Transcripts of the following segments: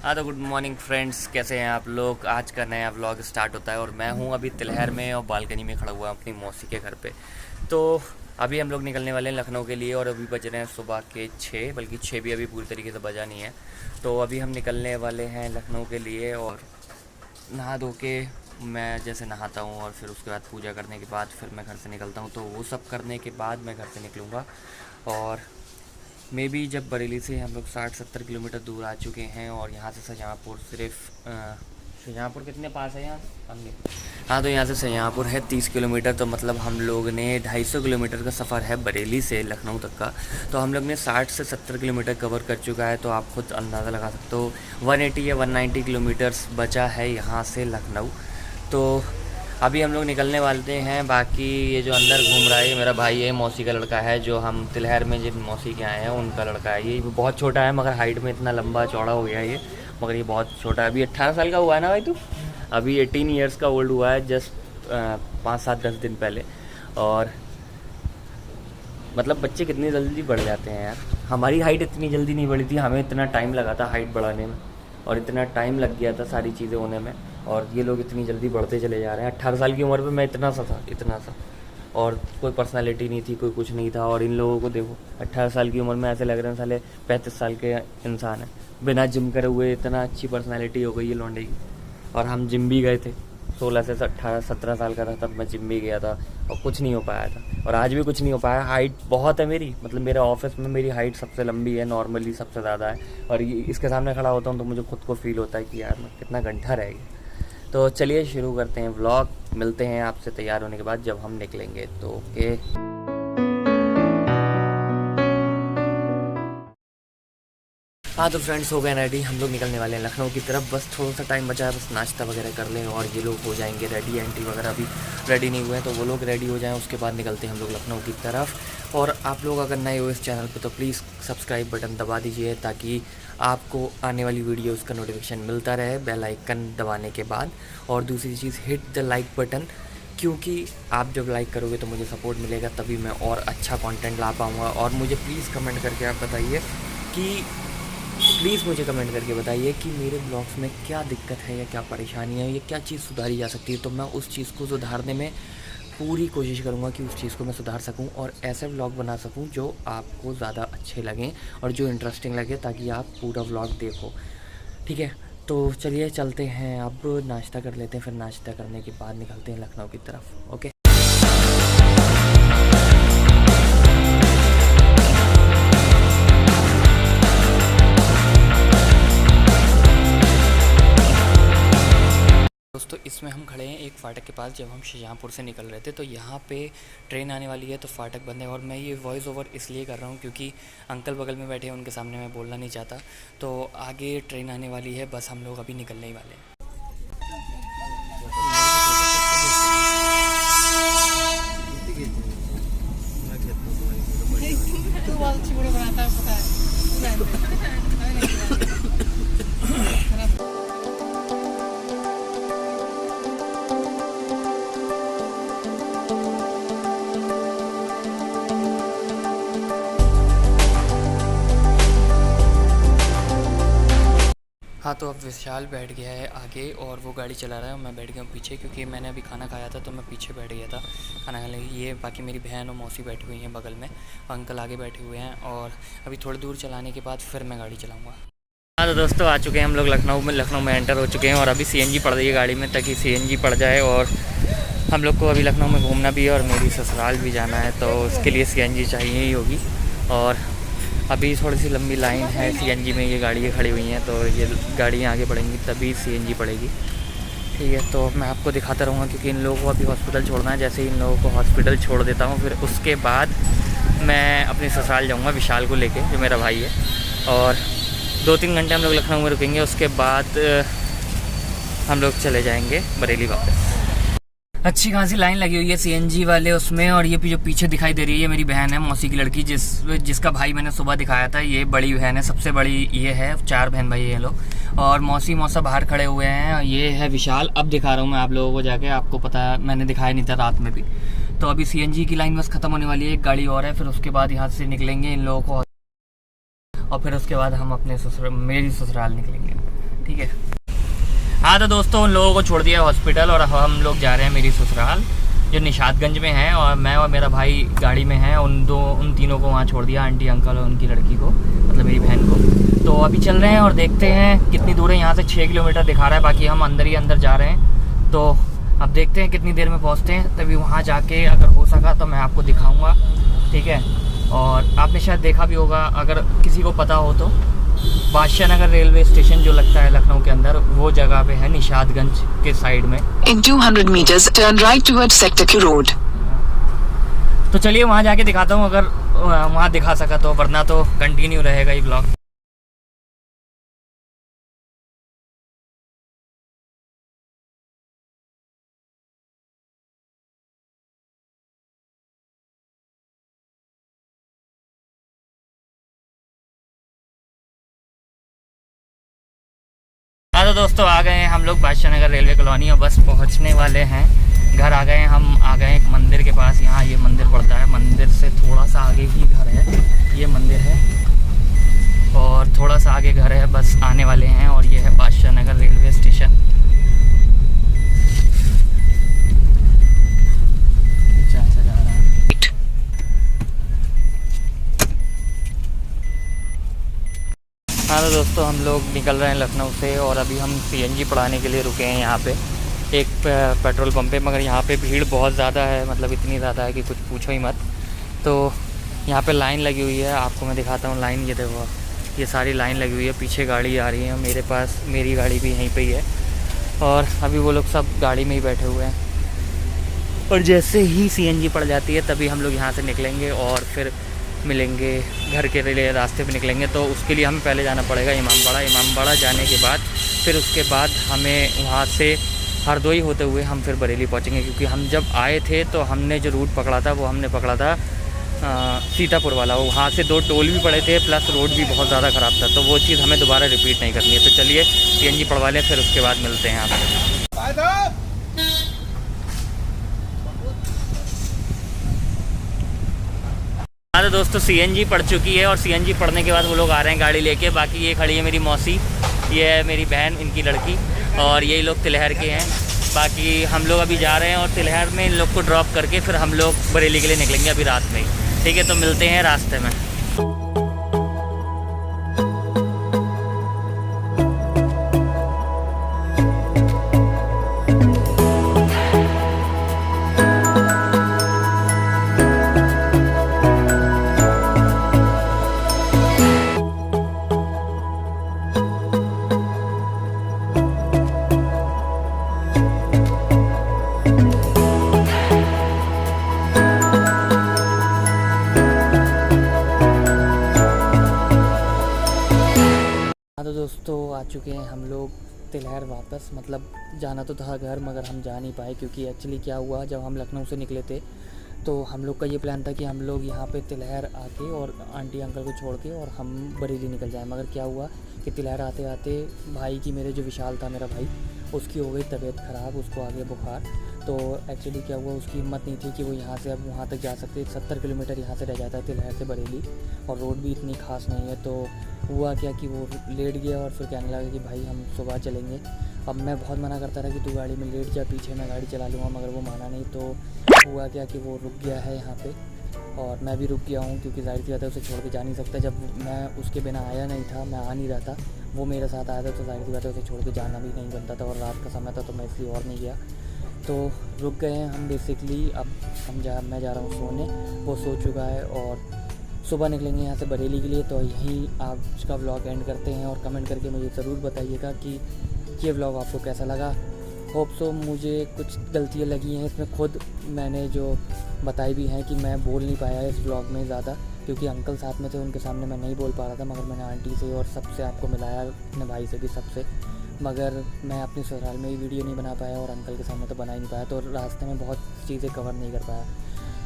हाँ तो good morning friends, कैसे हैं आप लोग। आज का नया व्लॉग स्टार्ट होता है और मैं हूँ अभी तिलहर में और बालकनी में खड़ा हुआ अपनी मौसी के घर पे। तो अभी हम लोग निकलने वाले हैं लखनऊ के लिए और अभी बज रहे हैं सुबह के 6, बल्कि 6 भी अभी पूरी तरीके से बजा नहीं है। तो अभी हम निकलने वाले हैं लखनऊ के लिए और नहा धो के मैं जैसे नहाता हूँ और फिर उसके बाद पूजा करने के बाद फिर मैं घर से निकलता हूँ। तो वो सब करने के बाद मैं घर से निकलूँगा और मे बी जब बरेली से हम लोग 60-70 किलोमीटर दूर आ चुके हैं और यहाँ से शाहजहाँपुर सिर्फ शाहजहाँपुर कितने पास है यहाँ हमने। हाँ तो यहाँ से शाहजहाँपुर है 30 किलोमीटर। तो मतलब हम लोग ने 250 किलोमीटर का सफ़र है बरेली से लखनऊ तक का। तो हम लोग ने 60 से 70 किलोमीटर कवर कर चुका है। तो आप खुद अंदाज़ा लगा सकते हो 180 या 190 किलोमीटर्स बचा है यहाँ से लखनऊ। तो अभी हम लोग निकलने वाले हैं। बाकी ये जो अंदर घूम रहा है ये मेरा भाई है, मौसी का लड़का है, जो हम तिलहर में जिन मौसी के आए हैं उनका लड़का है। ये बहुत छोटा है मगर हाइट में इतना लंबा चौड़ा हो गया है ये, मगर ये बहुत छोटा है। अभी 18 साल का हुआ है ना भाई तू, अभी 18 ईयर्स का ओल्ड हुआ है जस्ट 5-7-10 दिन पहले। और मतलब बच्चे कितनी जल्दी बढ़ जाते हैं यार। हमारी हाइट इतनी जल्दी नहीं बढ़ी थी, हमें इतना टाइम लगा था हाइट बढ़ाने में और इतना टाइम लग गया था सारी चीज़ें होने में, और ये लोग इतनी जल्दी बढ़ते चले जा रहे हैं। 18 साल की उम्र पे मैं इतना सा और कोई पर्सनालिटी नहीं थी, कोई कुछ नहीं था। और इन लोगों को देखो 18 साल की उम्र में ऐसे लग रहे हैं साले 35 साल के इंसान हैं, बिना जिम करे हुए इतना अच्छी पर्सनालिटी हो गई है लौंडे की। और हम जिम भी गए थे, 16 से 18-17 साल का था तब मैं जिम भी गया था और कुछ नहीं हो पाया था और आज भी कुछ नहीं हो पाया। हाइट बहुत है मेरी, मतलब मेरे ऑफिस में मेरी हाइट सबसे लंबी है, नॉर्मली सबसे ज़्यादा है। और इसके सामने खड़ा होता हूँ तो मुझे खुद को फील होता है कि यार मैं कितना घंटा रह गया। तो चलिए शुरू करते हैं व्लॉग। मिलते हैं आपसे तैयार होने के बाद जब हम निकलेंगे। तो ओके। हाँ तो फ्रेंड्स हो गए रेडी, हम लोग निकलने वाले हैं लखनऊ की तरफ। बस थोड़ा सा टाइम बचा है, बस नाश्ता वगैरह कर लें और ये लोग हो जाएंगे रेडी। एंट्री वगैरह अभी रेडी नहीं हुए हैं तो वो लोग रेडी हो जाएं, उसके बाद निकलते हैं हम लोग लखनऊ की तरफ। और आप लोग अगर नए हो इस चैनल पे तो प्लीज़ सब्सक्राइब बटन दबा दीजिए ताकि आपको आने वाली वीडियोस का नोटिफिकेशन मिलता रहे बेल आइकन दबाने के बाद। और दूसरी चीज़, हिट द लाइक बटन, क्योंकि आप जब लाइक करोगे तो मुझे सपोर्ट मिलेगा, तभी मैं और अच्छा कंटेंट ला पाऊँगा। और मुझे प्लीज़ कमेंट करके आप बताइए कि मुझे कमेंट करके बताइए कि मेरे ब्लॉग्स में क्या दिक्कत है या क्या परेशानी है या क्या चीज़ सुधारी जा सकती है। तो मैं उस चीज़ को सुधारने में पूरी कोशिश करूँगा कि उस चीज़ को मैं सुधार सकूँ और ऐसे व्लॉग बना सकूँ जो आपको ज़्यादा अच्छे लगें और जो इंटरेस्टिंग लगे, ताकि आप पूरा व्लॉग देखो। ठीक है, तो चलिए चलते हैं, अब नाश्ता कर लेते हैं, फिर नाश्ता करने के बाद निकलते हैं लखनऊ की तरफ। ओके। दोस्तों इसमें हम खड़े हैं एक फाटक के पास, जब हम शाहजहाँपुर से निकल रहे थे तो यहाँ पे ट्रेन आने वाली है तो फाटक बंद है। और मैं ये वॉइस ओवर इसलिए कर रहा हूँ क्योंकि अंकल बगल में बैठे हैं, उनके सामने मैं बोलना नहीं चाहता। तो आगे ट्रेन आने वाली है, बस हम लोग अभी निकलने ही वाले हैं। हाँ तो अब विशाल बैठ गया है आगे और वो गाड़ी चला रहा है और मैं बैठ गया हूँ पीछे, क्योंकि मैंने अभी खाना खाया था तो मैं पीछे बैठ गया था खाना खाने। ये बाकी मेरी बहन और मौसी बैठी हुई हैं बगल में, अंकल आगे बैठे हुए हैं और अभी थोड़ी दूर चलाने के बाद फिर मैं गाड़ी चलाऊँगा। हाँ तो दोस्तों आ चुके हैं हम लोग लखनऊ में एंटर हो चुके हैं और अभी CNG पड़ रही है गाड़ी में, ताकि CNG पड़ जाए। और हम लोग को अभी लखनऊ में घूमना भी है और मेरी ससुराल भी जाना है, तो उसके लिए CNG चाहिए ही होगी। और अभी थोड़ी सी लंबी लाइन है CNG में, ये गाड़ियाँ खड़ी हुई हैं तो ये गाड़ियाँ आगे बढ़ेंगी तभी CNG पड़ेगी। ठीक है, तो मैं आपको दिखाता रहूँगा क्योंकि इन लोगों को अभी हॉस्पिटल छोड़ना है। जैसे ही इन लोगों को हॉस्पिटल छोड़ देता हूँ फिर उसके बाद मैं अपनी ससुराल जाऊँगा विशाल को लेके, जो मेरा भाई है। और 2-3 घंटे हम लोग लखनऊ में रुकेंगे, उसके बाद हम लोग चले जाएँगे बरेली वापस। अच्छी खासी लाइन लगी हुई है CNG वाले उसमें। और ये जो पीछे दिखाई दे रही है मेरी बहन है, मौसी की लड़की, जिसका भाई मैंने सुबह दिखाया था। ये बड़ी बहन है, सबसे बड़ी ये है, 4 बहन भाई ये लोग। और मौसी मौसा बाहर खड़े हुए हैं। ये है विशाल, अब दिखा रहा हूँ मैं आप लोगों को जाके, आपको पता है मैंने दिखाया नहीं था रात में भी। तो अभी CNG की लाइन बस ख़त्म होने वाली है, एक गाड़ी और है, फिर उसके बाद यहाँ से निकलेंगे इन लोगों को और फिर उसके बाद हम अपने मेरी ससुराल निकलेंगे। ठीक है। हाँ तो दोस्तों उन लोगों को छोड़ दिया हॉस्पिटल और हम लोग जा रहे हैं मेरी ससुराल जो निशादगंज में है, और मैं और मेरा भाई गाड़ी में हैं। उन तीनों को वहाँ छोड़ दिया, आंटी अंकल और उनकी लड़की को, मतलब मेरी बहन को। तो अभी चल रहे हैं और देखते हैं कितनी दूर है। यहाँ से 6 किलोमीटर दिखा रहा है, बाकी हम अंदर ही अंदर जा रहे हैं। तो अब देखते हैं कितनी देर में पहुँचते हैं, तभी वहाँ जाके अगर हो सका तो मैं आपको दिखाऊँगा, ठीक है। और आपने शायद देखा भी होगा, अगर किसी को पता हो तो, बादशाह नगर रेलवे स्टेशन जो लगता है लखनऊ के अंदर, वो जगह पे है निशादगंज के साइड में। In 200 meters turn right towards Sector Q Road। तो चलिए वहाँ जाके दिखाता हूँ, अगर वहाँ दिखा सका तो, वरना तो कंटिन्यू रहेगा ये ब्लॉग। हाँ तो दोस्तों आ गए हैं हम लोग बादशाह नगर रेलवे कॉलोनी, और बस पहुंचने वाले हैं। घर आ गए हैं, हम आ गए हैं एक मंदिर के पास। यहाँ ये मंदिर पड़ता है, मंदिर से थोड़ा सा आगे ही घर है। ये मंदिर है और थोड़ा सा आगे घर है, बस आने वाले हैं। और ये है बादशाह नगर रेलवे स्टेशन। हाँ तो दोस्तों हम लोग निकल रहे हैं लखनऊ से, और अभी हम सीएनजी पड़ाने के लिए रुके हैं यहाँ पे एक पेट्रोल पंप पे। मगर यहाँ पे भीड़ बहुत ज़्यादा है, मतलब इतनी ज़्यादा है कि कुछ पूछो ही मत। तो यहाँ पे लाइन लगी हुई है, आपको मैं दिखाता हूँ लाइन। ये देखो, ये सारी लाइन लगी हुई है, पीछे गाड़ी आ रही है, मेरे पास मेरी गाड़ी भी यहीं पर ही है। और अभी वो लोग सब गाड़ी में ही बैठे हुए हैं, और जैसे ही सीएनजी पड़ जाती है तभी हम लोग यहाँ से निकलेंगे और फिर मिलेंगे घर के लिए, रास्ते पे निकलेंगे। तो उसके लिए हमें पहले जाना पड़ेगा इमामबाड़ा। इमामबाड़ा जाने के बाद फिर उसके बाद हमें वहाँ से हरदोई होते हुए हम फिर बरेली पहुँचेंगे, क्योंकि हम जब आए थे तो हमने जो रूट पकड़ा था वो हमने पकड़ा था सीतापुर वाला। वहाँ से 2 टोल भी पड़े थे, प्लस रोड भी बहुत ज़्यादा ख़राब था। तो वो चीज़ हमें दोबारा रिपीट नहीं करनी है। तो चलिए सीएनजी पड़वा लें, फिर उसके बाद मिलते हैं आपसे। हाँ तो दोस्तों सीएनजी पड़ चुकी है, और सीएनजी पड़ने के बाद वो लोग आ रहे हैं गाड़ी लेके। बाकी ये खड़ी है मेरी मौसी, ये है मेरी बहन, इनकी लड़की, और यही लोग तिलहर के हैं। बाकी हम लोग अभी जा रहे हैं और तिलहर में इन लोग को ड्रॉप करके फिर हम लोग बरेली के लिए निकलेंगे अभी रात में ही, ठीक है। तो मिलते हैं रास्ते में। तो दोस्तों आ चुके हैं हम लोग तिलहर वापस। मतलब जाना तो था घर, मगर हम जा नहीं पाए, क्योंकि एक्चुअली क्या हुआ, जब हम लखनऊ से निकले थे तो हम लोग का ये प्लान था कि हम लोग यहाँ पे तिलहर आके और आंटी अंकल को छोड़ के और हम बरेली निकल जाएं। मगर क्या हुआ कि तिलहर आते आते भाई की, मेरे जो विशाल था मेरा भाई, उसकी हो गई तबीयत ख़राब, उसको आ गया बुखार। तो एक्चुअली क्या हुआ, उसकी हिम्मत नहीं थी कि वो यहाँ से अब वहाँ तक जा सकते। 70 किलोमीटर यहाँ से रह जाता है तिलहर से बरेली, और रोड भी इतनी खास नहीं है। तो हुआ क्या कि वो लेट गया, और फिर कहने लगा कि भाई हम सुबह चलेंगे। अब मैं बहुत मना करता रहा कि तू गाड़ी में लेट जा, पीछे मैं गाड़ी चला लूँगा, मगर वो माना नहीं। तो हुआ क्या कि वो रुक गया है यहाँ पे, और मैं भी रुक गया हूँ, क्योंकि जाहिर सी बात है उसे छोड़ के जा नहीं सकता। जब मैं उसके बिना आया नहीं था, मैं आ नहीं रहा था, वो मेरे साथ आया था, तो जाहिर सी बात है उसे छोड़ के जाना भी नहीं बनता था, और रात का समय था तो मैं इसलिए और नहीं गया। तो रुक गए हैं हम बेसिकली। अब मैं जा रहा हूँ सोने, वो सो चुका है, और सुबह निकलेंगे यहाँ से बरेली के लिए। तो यहीं आज का व्लॉग एंड करते हैं, और कमेंट करके मुझे ज़रूर बताइएगा कि ये व्लॉग आपको कैसा लगा। Hope so. मुझे कुछ गलतियाँ लगी हैं इसमें, खुद मैंने जो बताई भी हैं कि मैं बोल नहीं पाया इस व्लॉग में ज़्यादा, क्योंकि अंकल साथ में थे, उनके सामने मैं नहीं बोल पा रहा था। मगर मैंने आंटी से और सबसे आपको मिलाया, अपने भाई से भी, सबसे। मगर मैं अपने ससुराल में ही वीडियो नहीं बना पाया, और अंकल के सामने तो बना ही नहीं पाया, तो रास्ते में बहुत चीज़ें कवर नहीं कर पाया।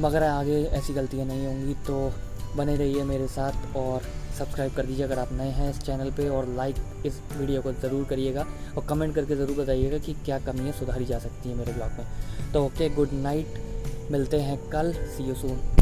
मगर आगे ऐसी गलतियाँ नहीं होंगी। तो बने रहिए मेरे साथ, और सब्सक्राइब कर दीजिए अगर आप नए हैं इस चैनल पे, और लाइक इस वीडियो को ज़रूर करिएगा, और कमेंट करके ज़रूर बताइएगा कि क्या कमियाँ सुधारी जा सकती हैं मेरे ब्लॉग में। तो ओके, गुड नाइट, मिलते हैं कल, सी यू सून।